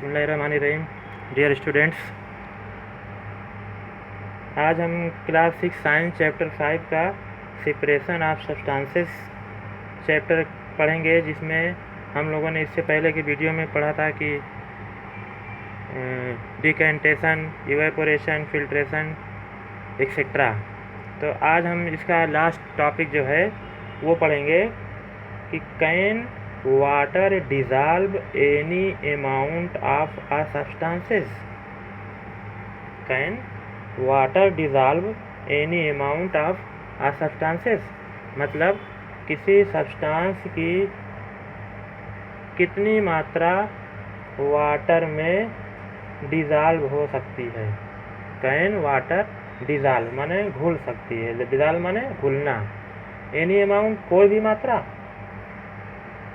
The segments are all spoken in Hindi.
बिस्मिल्लाहिर्रहमानिर्रहीम। डियर स्टूडेंट्स, आज हम क्लास 6 साइंस चैप्टर 5 का सेपरेशन ऑफ सब्सटेंसेस चैप्टर पढ़ेंगे, जिसमें हम लोगों ने इससे पहले की वीडियो में पढ़ा था कि डिकेंटेशन, इवेपोरेशन, फिल्ट्रेशन एक्सेट्रा। तो आज हम इसका लास्ट टॉपिक जो है वो पढ़ेंगे कि can water dissolve any amount of a substances. Can water dissolve any amount of a substances मतलब किसी सब्सटेंस की कितनी मात्रा वाटर में डिज़ॉल्व हो सकती है। कैन वाटर डिज़ॉल्व माने घुल सकती है, डिज़ॉल्व माने घुलना। एनी अमाउंट कोई भी मात्रा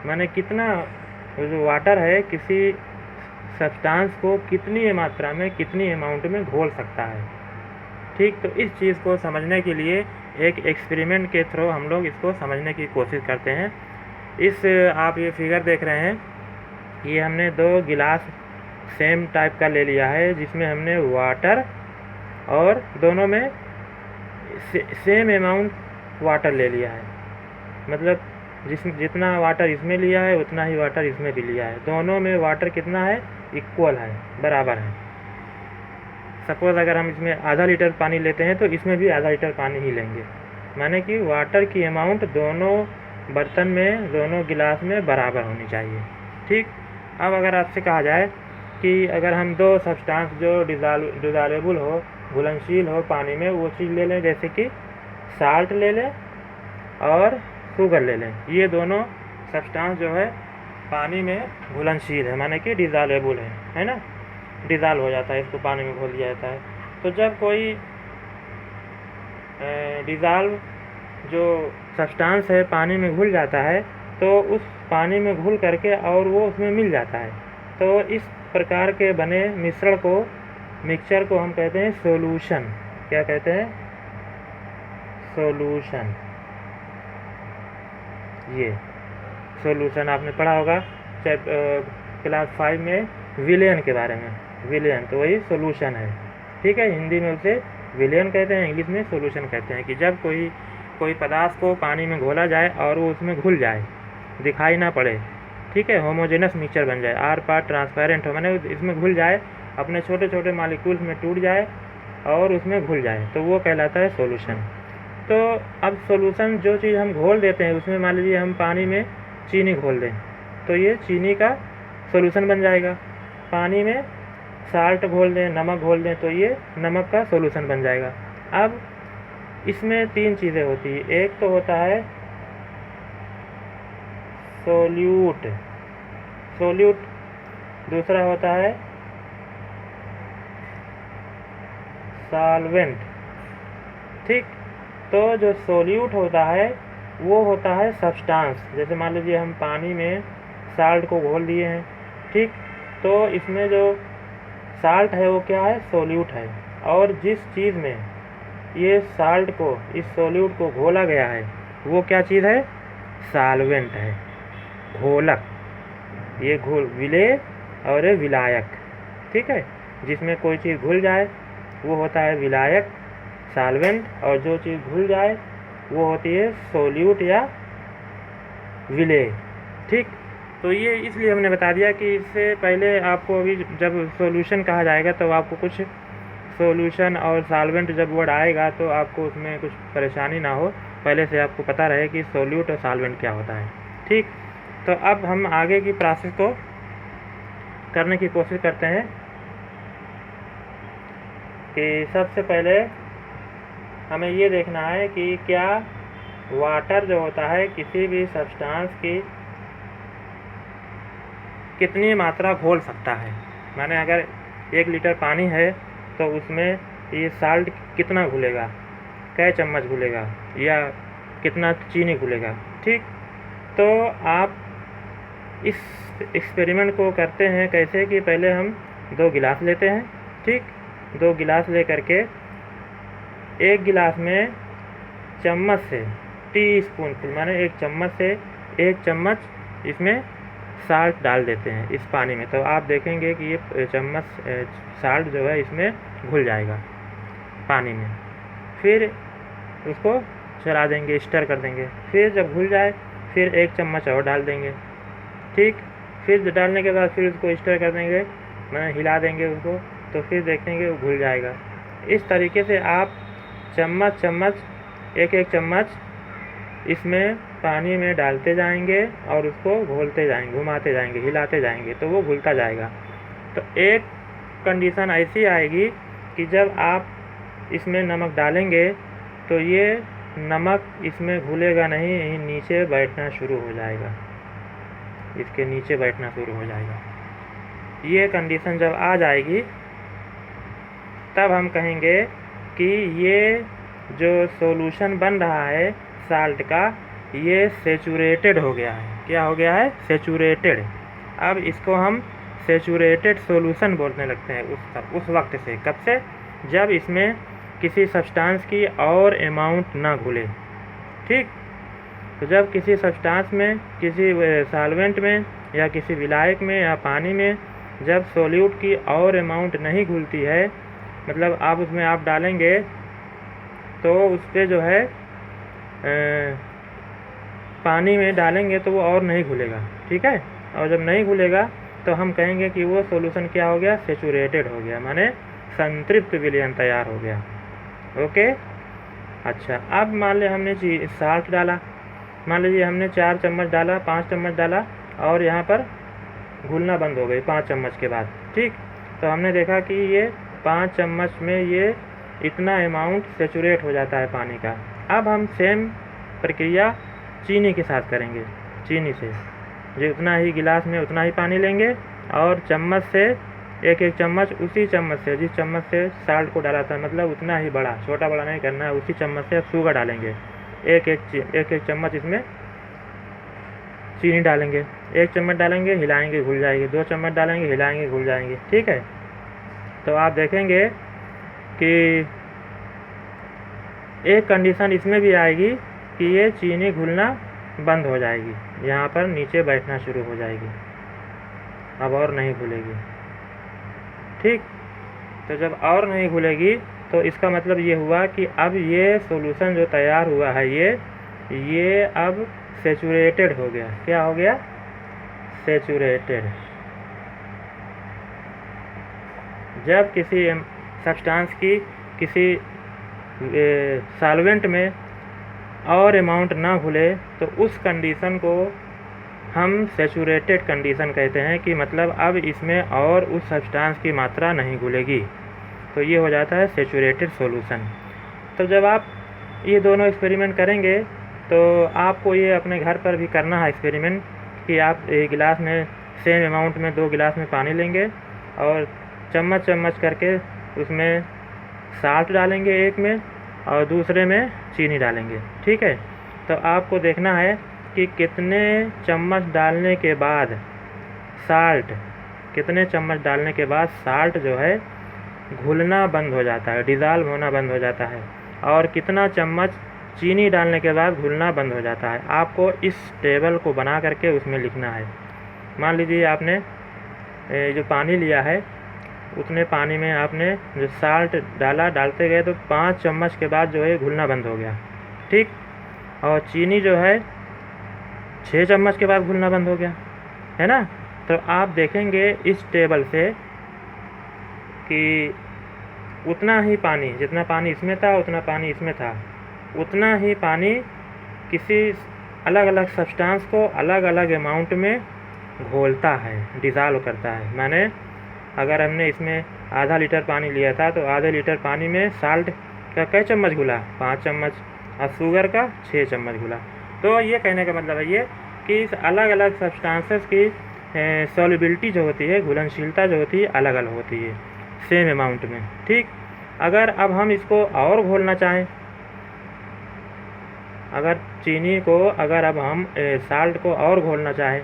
माने कितना, जो वाटर है किसी सब्सटेंस को कितनी मात्रा में कितनी अमाउंट में घोल सकता है। ठीक, तो इस चीज़ को समझने के लिए एक एक्सपेरिमेंट के थ्रू हम लोग इसको समझने की कोशिश करते हैं। आप ये फिगर देख रहे हैं, ये हमने 2 गिलास सेम टाइप का ले लिया है, जिसमें हमने वाटर और दोनों में सेम अमाउंट वाटर ले लिया है। मतलब जितना वाटर इसमें लिया है उतना ही वाटर इसमें भी लिया है। दोनों में वाटर कितना है, इक्वल है, बराबर है। सपोज़ अगर हम इसमें आधा लीटर पानी लेते हैं तो इसमें भी आधा लीटर पानी ही लेंगे, माने कि वाटर की अमाउंट दोनों बर्तन में, दोनों गिलास में बराबर होनी चाहिए। ठीक, अब अगर आपसे कहा जाए कि अगर हम 2 सब्सटेंस जो डिज़ॉल्वेबल हो, घुलनशील हो पानी में, वो चीज़ ले लें, जैसे कि साल्ट ले लें और शुगर ले लें। ये दोनों सब्सटेंस जो है पानी में घुलनशील है, माने कि डिज़ॉल्वेबल है ना, डिज़ॉल्व हो जाता है, इसको पानी में घोल दिया जाता है। तो जब कोई डिज़ॉल्व जो सब्सटेंस है पानी में घुल जाता है, तो उस पानी में घुल करके और वो उसमें मिल जाता है। तो इस प्रकार के बने मिश्रण को, मिक्सचर को हम कहते हैं सॉल्यूशन। क्या कहते हैं? सॉल्यूशन। ये सॉल्यूशन आपने पढ़ा होगा क्लास 5 में विलेन के बारे में। विलेन तो वही सॉल्यूशन है, ठीक है। हिंदी में उसे विलेन कहते हैं, इंग्लिश में सॉल्यूशन कहते हैं। कि जब कोई पदार्थ को पानी में घोला जाए और वो उसमें घुल जाए, दिखाई ना पड़े, ठीक है, होमोजेनस मिक्सचर बन जाए, आर पार ट्रांसपेरेंट हो, माने इसमें घुल जाए, अपने छोटे छोटे मॉलिक्यूल्स में टूट जाए और उसमें घुल जाए, तो वो कहलाता है सॉल्यूशन। तो अब सॉल्यूशन जो चीज़ हम घोल देते हैं, उसमें मान लीजिए हम पानी में चीनी घोल दें, तो ये चीनी का सॉल्यूशन बन जाएगा। पानी में साल्ट घोल दें, नमक घोल दें, तो ये नमक का सॉल्यूशन बन जाएगा। अब इसमें 3 चीज़ें होती है। एक तो होता है सोल्यूट, दूसरा होता है सॉल्वेंट। ठीक, तो जो सोल्यूट होता है वो होता है सब्सटेंस। जैसे मान लीजिए हम पानी में साल्ट को घोल दिए हैं, ठीक, तो इसमें जो साल्ट है वो क्या है, सोल्यूट है। और जिस चीज़ में ये साल्ट को, इस सोल्यूट को घोला गया है, वो क्या चीज़ है, सॉल्वेंट है, घोलक। ये विलेय और ये विलायक, ठीक है। जिसमें कोई चीज़ घुल जाए वो होता है विलायक, सॉल्वेंट, और जो चीज़ घुल जाए वो होती है सोल्यूट या विलेय। ठीक, तो ये इसलिए हमने बता दिया कि इससे पहले आपको अभी जब सॉल्यूशन कहा जाएगा तो आपको कुछ सॉल्यूशन और सॉल्वेंट जब वर्ड आएगा तो आपको उसमें कुछ परेशानी ना हो, पहले से आपको पता रहे कि सोल्यूट और सॉल्वेंट क्या होता है। ठीक, तो अब हम आगे की प्रोसेस को करने की कोशिश करते हैं कि सबसे पहले हमें ये देखना है कि क्या वाटर जो होता है किसी भी सब्सटेंस की कितनी मात्रा घोल सकता है। माने अगर 1 लीटर पानी है तो उसमें ये साल्ट कितना घुलेगा, कै चम्मच घुलेगा, या कितना चीनी घुलेगा। ठीक, तो आप इस एक्सपेरिमेंट को करते हैं कैसे कि पहले हम 2 गिलास लेते हैं, ठीक, 2 गिलास ले करके 1 गिलास में चम्मच से, टी स्पून, माने 1 चम्मच से 1 चम्मच इसमें साल्ट डाल देते हैं इस पानी में, तो आप देखेंगे कि ये चम्मच साल्ट जो है इसमें घुल जाएगा पानी में। फिर उसको चला देंगे, स्टर कर देंगे। फिर जब घुल जाए फिर 1 चम्मच और डाल देंगे, ठीक। फिर डालने के बाद फिर उसको स्टर कर देंगे, मैंने हिला देंगे उसको, तो फिर देखेंगे वो घुल जाएगा। इस तरीके से आप चम्मच एक चम्मच इसमें पानी में डालते जाएंगे और उसको घोलते जाएंगे, घुमाते जाएंगे, हिलाते जाएंगे, तो वो घुलता जाएगा। तो एक कंडीशन ऐसी आएगी कि जब आप इसमें नमक डालेंगे तो ये नमक इसमें घुलेगा नहीं, यहीं नीचे बैठना शुरू हो जाएगा, इसके नीचे बैठना शुरू हो जाएगा। ये कंडीशन जब आ जाएगी तब हम कहेंगे कि ये जो सॉल्यूशन बन रहा है साल्ट का, ये सैचुरेटेड हो गया है। क्या हो गया है? सैचुरेटेड। अब इसको हम सैचुरेटेड सॉल्यूशन बोलने लगते हैं उस वक्त से। कब से? जब इसमें किसी सब्सटेंस की और अमाउंट ना घुले, ठीक। तो जब किसी सब्सटेंस में, किसी सॉल्वेंट में या किसी विलायक में या पानी में जब सॉल्यूट की और अमाउंट नहीं घुलती है, मतलब आप उसमें आप डालेंगे तो उस पर जो है पानी में डालेंगे तो वो और नहीं घुलेगा, ठीक है। और जब नहीं घुलेगा तो हम कहेंगे कि वो सॉल्यूशन क्या हो गया? सैचुरेटेड हो गया, माने संतृप्त विलयन तैयार हो गया। ओके। अच्छा, अब मान लिया हमने साल्ट डाला, मान लीजिए हमने 4 चम्मच डाला, 5 चम्मच डाला और यहाँ पर घुलना बंद हो गई 5 चम्मच के बाद, ठीक। तो हमने देखा कि ये 5 चम्मच में ये इतना अमाउंट सैचुरेट हो जाता है पानी का। अब हम सेम प्रक्रिया चीनी के साथ करेंगे। चीनी से जितना ही गिलास में उतना ही पानी लेंगे और चम्मच से एक चम्मच, उसी चम्मच से जिस चम्मच से साल्ट को डाला था, मतलब उतना ही बड़ा, छोटा बड़ा नहीं करना है, उसी चम्मच से शुगर डालेंगे। एक चम्मच इसमें चीनी डालेंगे। 1 चम्मच डालेंगे, हिलाएंगे, घुल जाएगी। 2 चम्मच डालेंगे, हिलाएंगे, घुल जाएंगे, ठीक है। तो आप देखेंगे कि एक कंडीशन इसमें भी आएगी कि ये चीनी घुलना बंद हो जाएगी, यहाँ पर नीचे बैठना शुरू हो जाएगी, अब और नहीं घुलेगी, ठीक। तो जब और नहीं घुलेगी तो इसका मतलब ये हुआ कि अब ये सॉल्यूशन जो तैयार हुआ है ये अब सैचुरेटेड हो गया। क्या हो गया? सैचुरेटेड। जब किसी सब्सटेंस की किसी सॉल्वेंट में और अमाउंट ना घुले तो उस कंडीशन को हम सैचुरेटेड कंडीशन कहते हैं, कि मतलब अब इसमें और उस सब्सटेंस की मात्रा नहीं घुलेगी, तो ये हो जाता है सैचुरेटेड सॉल्यूशन। तो जब आप ये दोनों एक्सपेरिमेंट करेंगे तो आपको ये अपने घर पर भी करना है एक्सपेरिमेंट, कि आप एक गिलास में सेम अमाउंट में 2 गिलास में पानी लेंगे और चम्मच करके उसमें साल्ट डालेंगे, एक में और दूसरे में चीनी डालेंगे, ठीक है। तो आपको देखना है कि कितने चम्मच डालने के बाद साल्ट जो है घुलना बंद हो जाता है, डिज़ाल्व होना बंद हो जाता है, और कितना चम्मच चीनी डालने के बाद घुलना बंद हो जाता है। आपको इस टेबल को बना करके उसमें लिखना है। मान लीजिए आपने जो पानी लिया है उतने पानी में आपने जो साल्ट डालते गए तो 5 चम्मच के बाद जो है घुलना बंद हो गया, ठीक। और चीनी जो है 6 चम्मच के बाद घुलना बंद हो गया, है ना। तो आप देखेंगे इस टेबल से कि उतना ही पानी, जितना पानी इसमें था उतना पानी इसमें था, उतना ही पानी किसी अलग अलग सब्सटेंस को अलग अलग अमाउंट में घोलता है, डिज़ाल्व करता है। माने अगर हमने इसमें आधा लीटर पानी लिया था तो आधे लीटर पानी में साल्ट का कई चम्मच घुला? 5 चम्मच, और शुगर का 6 चम्मच घुला। तो ये कहने का मतलब है ये कि इस अलग अलग सब्सटेंसेस की सॉल्युबिलिटी जो होती है, घुलनशीलता जो होती है, अलग अलग होती है सेम अमाउंट में, ठीक। अगर अब हम इसको और घोलना चाहें, अगर चीनी को, अगर अब हम साल्ट को और घोलना चाहें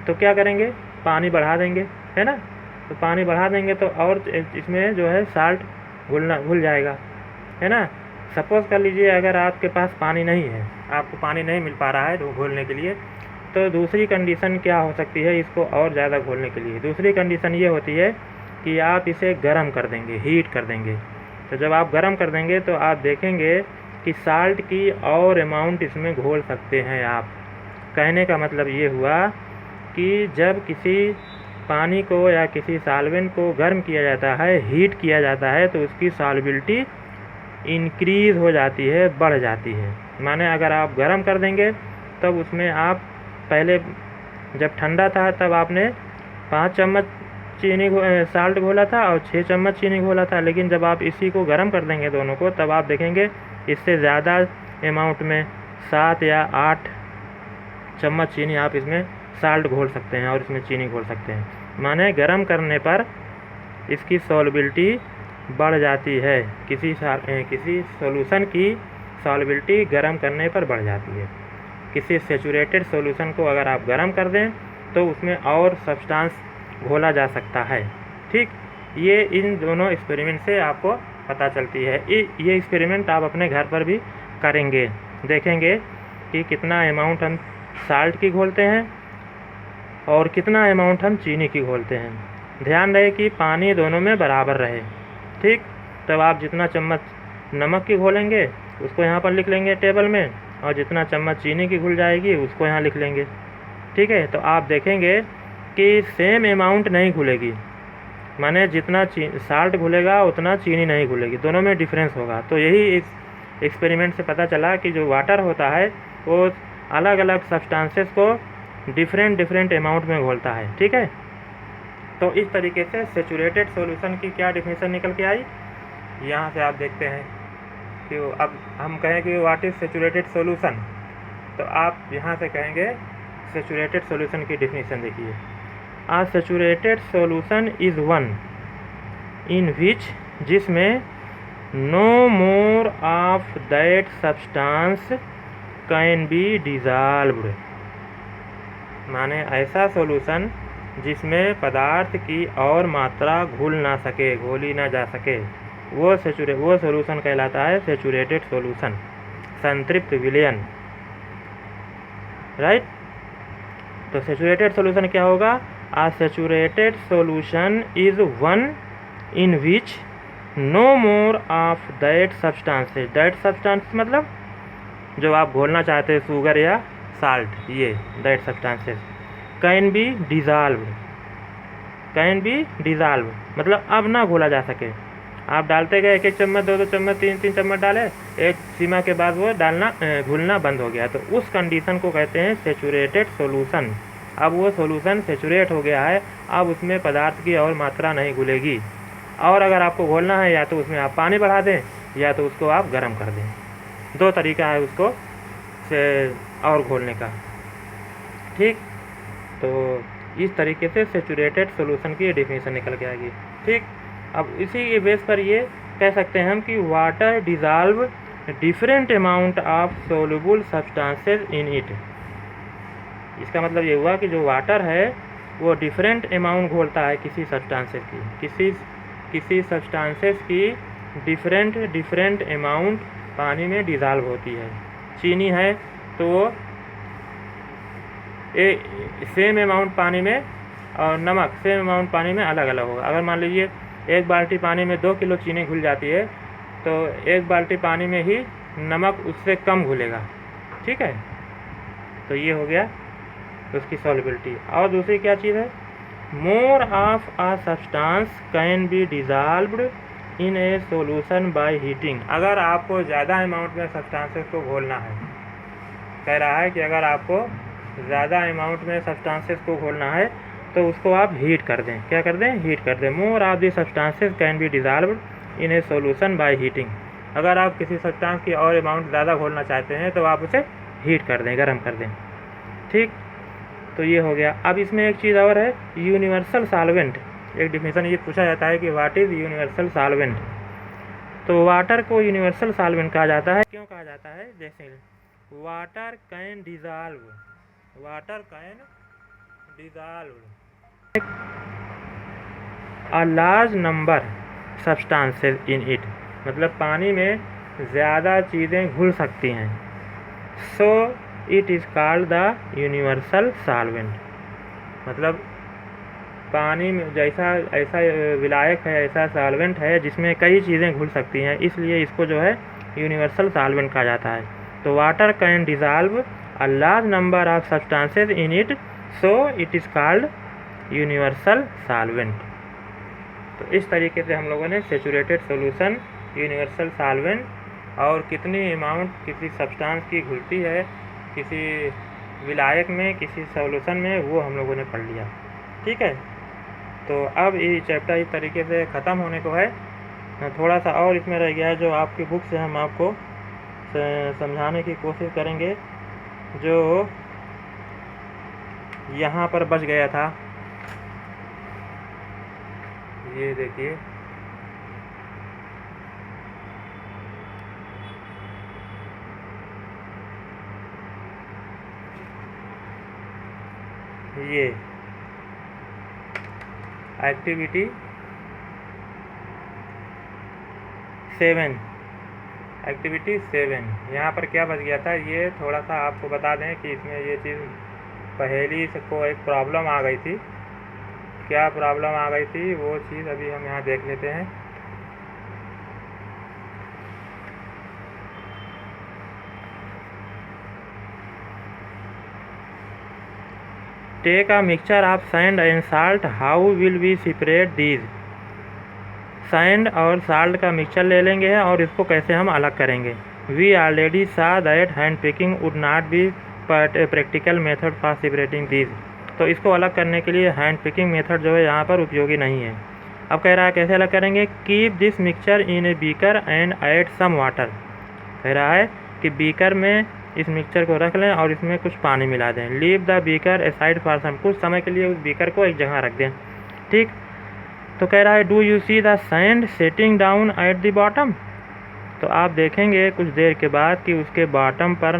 तो क्या करेंगे? पानी बढ़ा देंगे, है ना। तो पानी बढ़ा देंगे तो और इसमें जो है साल्ट घुल जाएगा, है ना। सपोज़ कर लीजिए अगर आपके पास पानी नहीं है, आपको पानी नहीं मिल पा रहा है तो घोलने के लिए, तो दूसरी कंडीशन क्या हो सकती है इसको और ज़्यादा घोलने के लिए? दूसरी कंडीशन ये होती है कि आप इसे गर्म कर देंगे, हीट कर देंगे। तो जब आप गर्म कर देंगे तो आप देखेंगे कि साल्ट की और अमाउंट इसमें घोल सकते हैं आप। कहने का मतलब ये हुआ कि जब किसी पानी को या किसी सॉल्वेंट को गर्म किया जाता है, हीट किया जाता है, तो उसकी सॉल्युबिलिटी इंक्रीज़ हो जाती है, बढ़ जाती है। माने अगर आप गर्म कर देंगे तब उसमें आप पहले जब ठंडा था तब आपने 5 चम्मच साल्ट घोला था और 6 चम्मच चीनी घोला था, लेकिन जब आप इसी को गर्म कर देंगे दोनों को, तब आप देखेंगे इससे ज़्यादा अमाउंट में 7 या 8 चम्मच चीनी आप इसमें साल्ट घोल सकते हैं और इसमें चीनी घोल सकते हैं। माने गर्म करने पर इसकी सॉल्युबिलिटी बढ़ जाती है। किसी सॉल्यूशन की सॉल्युबिलिटी गर्म करने पर बढ़ जाती है। किसी सैचुरेटेड सॉल्यूशन को अगर आप गर्म कर दें तो उसमें और सब्सटेंस घोला जा सकता है। ठीक, ये इन दोनों एक्सपेरिमेंट से आपको पता चलती है। ये एक्सपेरिमेंट आप अपने घर पर भी करेंगे, देखेंगे कि कितना अमाउंट हम साल्ट की घोलते हैं और कितना अमाउंट हम चीनी की घोलते हैं। ध्यान रहे कि पानी दोनों में बराबर रहे। ठीक, तब आप जितना चम्मच नमक की घोलेंगे उसको यहाँ पर लिख लेंगे टेबल में, और जितना चम्मच चीनी की घुल जाएगी उसको यहाँ लिख लेंगे। ठीक है, तो आप देखेंगे कि सेम अमाउंट नहीं घुलेगी। माने जितना साल्ट घुलेगा उतना चीनी नहीं घुलेगी, दोनों में डिफरेंस होगा। तो यही इस एक्सपेरिमेंट से पता चला कि जो वाटर होता है वो अलग अलग सब्सटेंसेस को डिफरेंट अमाउंट में घोलता है। ठीक है, तो इस तरीके से सैचुरेटेड सॉल्यूशन की क्या डेफिनेशन निकल के आई, यहाँ से आप देखते हैं कि अब हम कहें कि व्हाट इज़ सैचुरेटेड सॉल्यूशन, तो आप यहाँ से कहेंगे सैचुरेटेड सॉल्यूशन की डेफिनेशन देखिए। A saturated solution is one in which, जिसमें no more of that substance can be dissolved. माने ऐसा सॉल्यूशन जिसमें पदार्थ की और मात्रा घुल ना सके, घोली ना जा सके, वो सॉल्यूशन कहलाता है सैचुरेटेड सॉल्यूशन, संतृप्त विलयन। राइट, तो सैचुरेटेड सॉल्यूशन क्या होगा? A saturated solution is one in which no more of that substances. That substance मतलब जो आप घोलना चाहते हैं, शुगर या साल्ट, ये that substances can be dissolved. Can be dissolve मतलब अब ना घोला जा सके। आप डालते गए 1-1 चम्मच, 2-2 चम्मच, 3-3 चम्मच डाले, एक सीमा के बाद वो घुलना बंद हो गया, तो उस कंडीशन को कहते हैं सैचुरेटेड सॉल्यूशन। अब वो सॉल्यूशन सैचुरेट हो गया है, अब उसमें पदार्थ की और मात्रा नहीं घुलेगी। और अगर आपको घोलना है या तो उसमें आप पानी बढ़ा दें या तो उसको आप गर्म कर दें। 2 तरीका है उसको और घोलने का। ठीक, तो इस तरीके से सैचुरेटेड सॉल्यूशन की डेफिनेशन निकल के आएगी। ठीक, अब इसी के बेस पर ये कह सकते हैं हम कि water dissolve different amount of soluble substances in it. इसका मतलब ये हुआ कि जो वाटर है वो डिफरेंट अमाउंट घोलता है किसी सब्सटेंसेस की, किसी सब्सटेंसेस की डिफरेंट अमाउंट पानी में डिज़ॉल्व होती है। चीनी है तो वो सेम अमाउंट पानी में, और नमक सेम अमाउंट पानी में अलग अलग होगा। अगर मान लीजिए 1 बाल्टी पानी में 2 किलो चीनी घुल जाती है तो 1 बाल्टी पानी में ही नमक उससे कम घुलेगा। ठीक है, तो ये हो गया उसकी सॉल्युबिलिटी। और दूसरी क्या चीज़ है? More of a substance can be dissolved in a solution by heating. अगर आपको ज़्यादा अमाउंट में सब्सटेंसेस को घोलना है, कह रहा है कि अगर आपको ज़्यादा अमाउंट में सब्सटेंसेस को घोलना है तो उसको आप हीट कर दें। क्या कर दें? हीट कर दें। More of the substances can be dissolved in a solution by heating. अगर आप किसी सब्सटेंस की और अमाउंट ज़्यादा घोलना चाहते हैं तो आप उसे हीट कर दें, गर्म कर दें। ठीक, तो ये हो गया। अब इसमें एक चीज़ और है, यूनिवर्सल सॉल्वेंट। एक डिफिनेशन ये पूछा जाता है कि व्हाट इज़ यूनिवर्सल सॉल्वेंट। तो वाटर को यूनिवर्सल सॉल्वेंट कहा जाता है। क्यों कहा जाता है? जैसे water can dissolve, water can dissolve a large number substances in it. मतलब पानी में ज़्यादा चीज़ें घुल सकती हैं। So it is called the universal solvent. मतलब पानी में जैसा ऐसा विलायक है, ऐसा सॉल्वेंट है जिसमें कई चीज़ें घुल सकती हैं, इसलिए इसको जो है यूनिवर्सल सॉल्वेंट कहा जाता है। तो water can dissolve a large number of substances in it, so it is called universal solvent. तो इस तरीके से हम लोगों ने सेचुरेटेड सॉल्यूशन, यूनिवर्सल सॉल्वेंट और कितनी अमाउंट किसी सब्सटेंस की घुलती है किसी विलायक में, किसी सॉल्यूशन में, वो हम लोगों ने पढ़ लिया। ठीक है, तो अब ये चैप्टर इस तरीके से ख़त्म होने को है। थोड़ा सा और इसमें रह गया है जो आपकी बुक से हम आपको समझाने की कोशिश करेंगे, जो यहाँ पर बच गया था। ये देखिए, ये एक्टिविटी 7 यहाँ पर क्या बच गया था, ये थोड़ा सा आपको बता दें कि इसमें ये चीज़ पहेली को एक प्रॉब्लम आ गई थी। क्या प्रॉब्लम आ गई थी वो चीज़ अभी हम यहाँ देख लेते हैं। Take a mixture of sand and salt, how will we separate these. Sand और साल्ट का मिक्सचर ले लेंगे और इसको कैसे हम अलग करेंगे। We already saw that hand picking would not be practical method for separating these. तो इसको अलग करने के लिए हैंड पिकिंग मेथड जो है यहाँ पर उपयोगी नहीं है। अब कह रहा है कैसे अलग करेंगे। Keep this mixture in a beaker and add some water. कह रहा है कि बीकर में इस मिक्सचर को रख लें और इसमें कुछ पानी मिला दें। Leave the beaker aside for some, कुछ समय के लिए उस बीकर को एक जगह रख दें। ठीक, तो कह रहा है do you see the sand setting down at the bottom. तो आप देखेंगे कुछ देर के बाद कि उसके बॉटम पर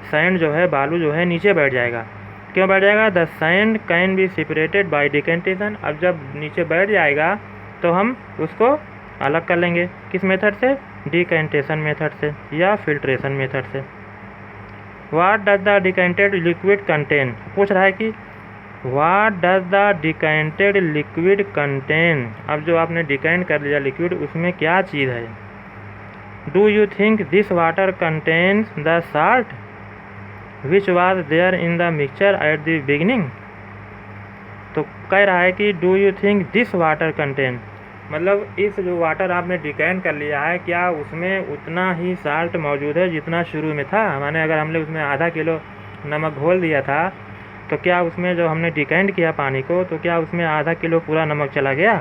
सैंड जो है, बालू जो है, नीचे बैठ जाएगा। क्यों बैठ जाएगा। The sand can be separated by decantation. अब जब नीचे बैठ जाएगा तो हम उसको अलग कर लेंगे। किस मेथड से, डिकेंटेशन मेथड से या फिल्ट्रेशन मेथड से। What does the decanted liquid contain. पूछ रहा है कि what does the decanted liquid contain. अब जो आपने डिकेंट कर लिया लिक्विड, उसमें क्या चीज़ है। Do you think this water contains the salt which was there in the mixture at the beginning. तो कह रहा है कि do you think this water contain, मतलब इस जो वाटर आपने डिकेंट कर लिया है, क्या उसमें उतना ही साल्ट मौजूद है जितना शुरू में था। माने अगर हमने उसमें आधा किलो नमक घोल दिया था, तो क्या उसमें जो हमने डिकेंट किया पानी को, तो क्या उसमें आधा किलो पूरा नमक चला गया।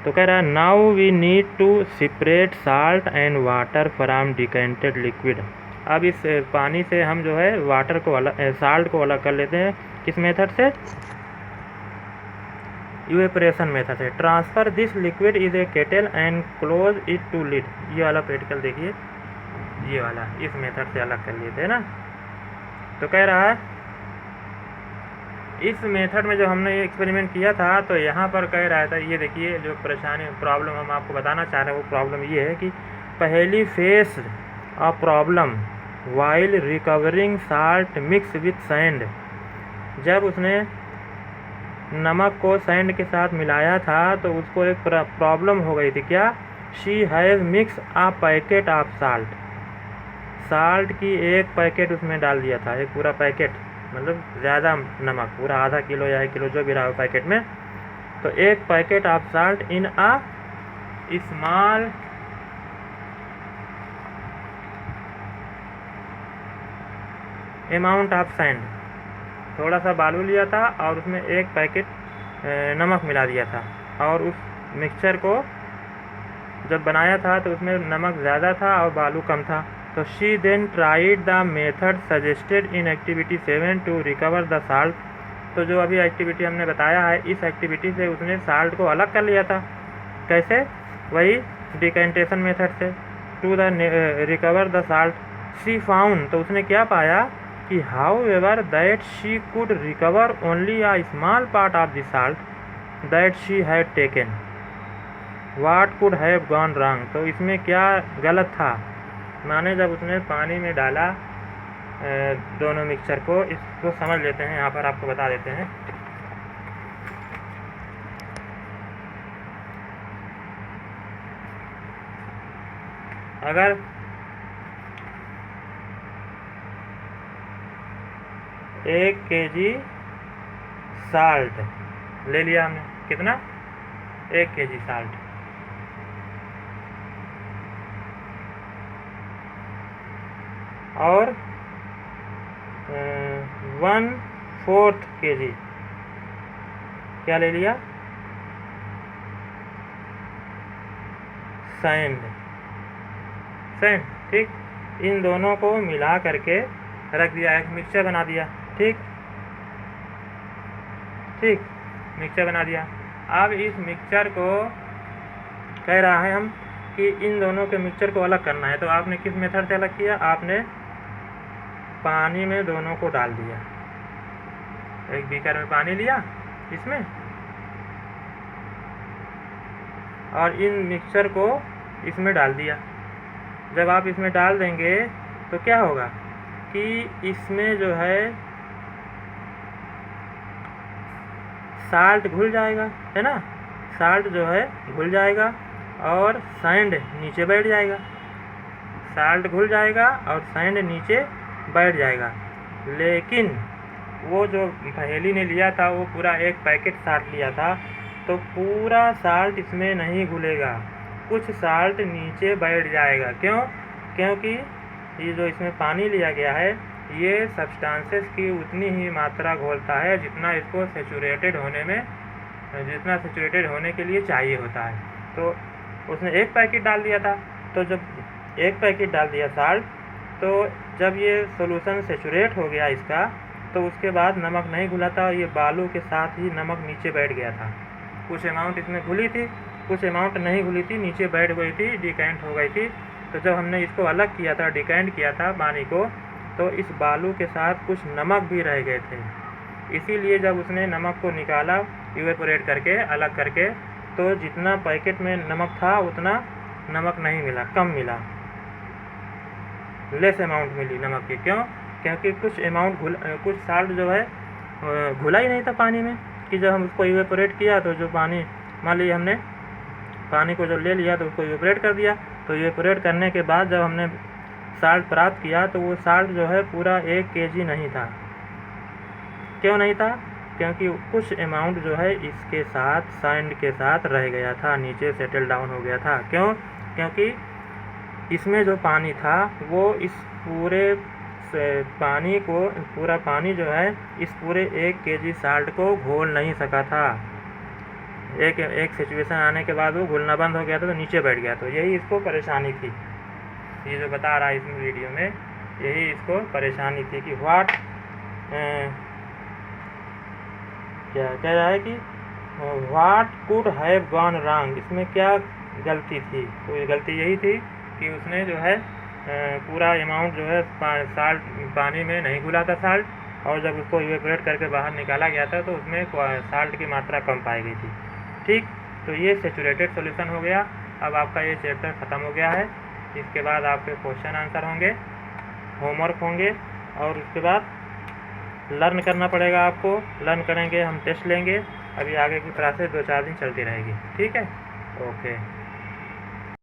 तो कह रहा है now we need to separate salt and water from decanted liquid. अब इस पानी से हम जो है वाटर को अलग, साल्ट को अलग कर लेते हैं। किस मेथड से, इवेपोरेशन मेथड है। Transfer this liquid is a kettle and close it to lid. ये वाला प्रैक्टिकल देखिए, ये वाला इस मेथड से अलग कर लेते हैं ना। तो कह रहा है इस मेथड में जो हमने ये एक्सपेरिमेंट किया था, तो यहाँ पर कह रहा था, ये देखिए जो परेशानी प्रॉब्लम हम आपको बताना चाह रहे हैं, वो प्रॉब्लम ये है कि पहली face a problem while recovering salt mix with sand. जब उसने नमक को सैंड के साथ मिलाया था तो उसको एक प्रॉब्लम हो गई थी। क्या, she has mix a packet of salt. Salt की एक पैकेट उसमें डाल दिया था, एक पूरा पैकेट, मतलब ज़्यादा नमक, पूरा आधा किलो या 1 किलो जो भी रहा हो पैकेट में। तो एक packet of salt in a small amount of sand. थोड़ा सा बालू लिया था और उसमें एक पैकेट नमक मिला दिया था, और उस मिक्सचर को जब बनाया था तो उसमें नमक ज़्यादा था और बालू कम था। तो she then tried the method suggested in activity 7 to recover the salt. तो जो अभी एक्टिविटी हमने बताया है, इस एक्टिविटी से उसने साल्ट को अलग कर लिया था। कैसे, वही डिकेंटेशन मेथड से। To the recover the salt she found, तो उसने क्या पाया कि however that she could recover only a small part of the salt that she had taken. What could have gone wrong. तो इसमें क्या गलत था। माने जब उसने पानी में डाला दोनों मिक्सचर को इसको समझ लेते हैं। यहाँ पर आपको बता देते हैं। अगर एक केजी साल्ट ले लिया हमने, कितना? 1 केजी साल्ट, और 1/4 केजी क्या ले लिया? सैंड। ठीक, इन दोनों को मिला करके रख दिया, एक मिक्सचर बना दिया। ठीक, मिक्सचर बना दिया। अब इस मिक्सचर को कह रहा है हम कि इन दोनों के मिक्सचर को अलग करना है। तो आपने किस मेथड से अलग किया? आपने पानी में दोनों को डाल दिया। एक बीकर में पानी लिया इसमें, और इन मिक्सचर को इसमें डाल दिया। जब आप इसमें डाल देंगे तो क्या होगा कि इसमें जो है साल्ट घुल जाएगा, है ना? साल्ट जो है घुल जाएगा और सैंड नीचे बैठ जाएगा। साल्ट घुल जाएगा और सैंड नीचे बैठ जाएगा। लेकिन वो जो पहेली ने लिया था वो पूरा 1 पैकेट साल्ट लिया था, तो पूरा साल्ट इसमें नहीं घुलेगा, कुछ साल्ट नीचे बैठ जाएगा। क्यों? क्योंकि ये जो इसमें पानी लिया गया है ये सब्सटेंसेस की उतनी ही मात्रा घोलता है जितना इसको सेचुरेटेड होने के लिए चाहिए होता है। तो उसने 1 पैकेट डाल दिया था, तो जब 1 पैकेट डाल दिया साल्ट, तो जब ये सॉल्यूशन सेचुरेट हो गया इसका, तो उसके बाद नमक नहीं घुला था, ये बालू के साथ ही नमक नीचे बैठ गया था। कुछ अमाउंट इसमें घुली थी, कुछ अमाउंट नहीं घुली थी, नीचे बैठ गई थी, डिकेंट हो गई थी। तो जब हमने इसको अलग किया था, डिकेंट किया था पानी को, तो इस बालू के साथ कुछ नमक भी रह गए थे। इसीलिए जब उसने नमक को निकाला इवेपोरेट करके, अलग करके, तो जितना पैकेट में नमक था उतना नमक नहीं मिला, कम मिला, लेस अमाउंट मिली नमक की। क्यों? क्योंकि कुछ साल्ट जो है घुला ही नहीं था पानी में, कि जब हम उसको इवेपोरेट किया तो जो पानी, मान लीजिए हमने पानी को जब ले लिया तो उसको इवेपोरेट कर दिया, तो इवेपोरेट करने के बाद जब हमने साल्ट प्राप्त किया तो वो साल्ट जो है पूरा 1 केजी नहीं था। क्यों नहीं था? क्योंकि कुछ अमाउंट जो है इसके साथ सैंड के साथ रह गया था, नीचे सेटल डाउन हो गया था। क्यों? क्योंकि इसमें जो पानी था वो इस पूरे पूरा पानी जो है इस पूरे 1 केजी साल्ट को घोल नहीं सका था। एक सिचुएशन आने के बाद वो घुलना बंद हो गया था, तो नीचे बैठ गया। तो यही इसको परेशानी थी, ये जो बता रहा है इस वीडियो में, यही इसको परेशानी थी कि क्या कह रहा है कि what could have gone wrong, इसमें क्या गलती थी? तो ये गलती यही थी कि उसने जो है पूरा अमाउंट जो है साल्ट पानी में नहीं घुला था साल्ट, और जब उसको इवेपोरेट करके बाहर निकाला गया था तो उसमें साल्ट की मात्रा कम पाई गई थी। ठीक, तो ये सेचुरेटेड सॉल्यूशन हो गया। अब आपका ये चैप्टर ख़त्म हो गया है। इसके बाद आपके क्वेश्चन आंसर होंगे, होमवर्क होंगे, और उसके बाद लर्न करना पड़ेगा आपको। लर्न करेंगे, हम टेस्ट लेंगे। अभी आगे की प्रोसेस 2-4 दिन चलती रहेगी। ठीक है, ओके।